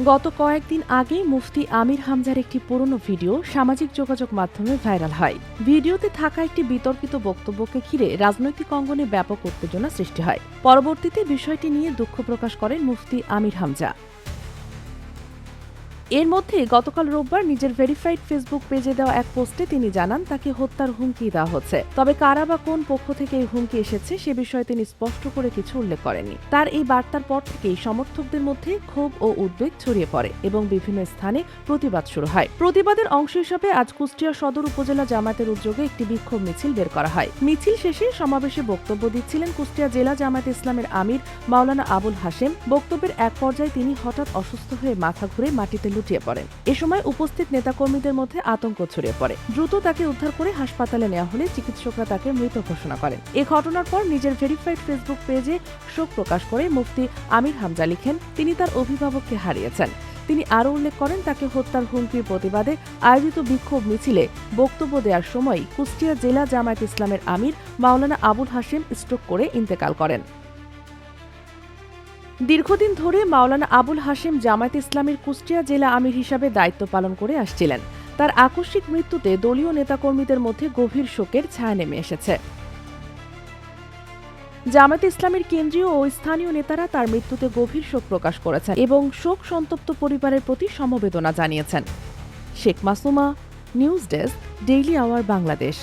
গত কয়েকদিন আগে মুফতি আমির হামজার একটি পুরনো ভিডিও সামাজিক যোগাযোগ মাধ্যমে ভাইরাল হয়। ভিডিওতে থাকা একটি বিতর্কিত বক্তব্যকে ঘিরে রাজনৈতিক অঙ্গনে ব্যাপক উত্তেজনা সৃষ্টি হয়। পরবর্তীতে বিষয়টি নিয়ে দুঃখ প্রকাশ করেন মুফতি আমির হামজা। এর মধ্যে গতকাল রোববার নিজের ভেরিফাইড ফেসবুক পেজে দেওয়া এক পোস্টে তিনি জানান তাকে হত্যার হুমকি দেওয়া হচ্ছে। তবে কারা বা কোন পক্ষ থেকে এই হুমকি এসেছে সে বিষয়ে তিনি স্পষ্ট করে কিছু উল্লেখ করেননি। তার এই বার্তার পর থেকেই সমর্থকদের মধ্যে ক্ষোভ ও উদ্বেগ ছড়িয়ে পড়ে এবং বিভিন্ন স্থানে প্রতিবাদ শুরু হয়। প্রতিবাদের অংশ হিসাবে আজ কুষ্টিয়া সদর উপজেলা জামায়াতের উদ্যোগে একটি বিক্ষোভ মিছিল বের করা হয়। মিছিল শেষে সমাবেশে বক্তব্য দিচ্ছিলেন কুষ্টিয়া জেলা জামায়াত ইসলামের আমির মাওলানা আবুল হাশেম। বক্তব্যের এক পর্যায়ে তিনি হঠাৎ অসুস্থ হয়ে মাথা ঘুরে মাটিতে লুটিয়ে পড়েন। এ সময় উপস্থিত নেতাকর্মীদের মধ্যে আতঙ্ক ছড়িয়ে পড়ে। দ্রুত তাকে উদ্ধার করে হাসপাতালে নেওয়া হলে চিকিৎসকরা তাকে মৃত ঘোষণা করেন। এ ঘটনার পর নিজের ভেরিফাইড ফেসবুক পেজে শোক প্রকাশ করে মুফতি আমির হামজা লিখেন, তিনি তার অভিভাবককে হারিয়েছেন। তিনি আরও উল্লেখ করেন, তাকে হত্যার হুমকির প্রতিবাদে আয়োজিত বিক্ষোভ মিছিলে বক্তব্য দেওয়ার সময় কুষ্টিয়া জেলা জামায়াত ইসলামের আমির মাওলানা আবুল হাশেম স্ট্রোক করে ইন্তেকাল করেন। দীর্ঘদিন ধরে মাওলানা আবুল হাশেম জামায়াত ইসলামের কুষ্টিয়া জেলা আমির হিসাবে দায়িত্ব পালন করে আসছিলেন। তার আকস্মিক মৃত্যুতে দলীয় নেতাকর্মীদের মধ্যে গভীর শোকের ছায়া নেমে এসেছে। জামায়াত ইসলামের কেন্দ্রীয় ও স্থানীয় নেতারা তার মৃত্যুতে গভীর শোক প্রকাশ করেছেন এবং শোক সন্তপ্ত পরিবারের প্রতি সমবেদনা জানিয়েছেন। Sheikh Masuma, news desk, daily our Bangladesh.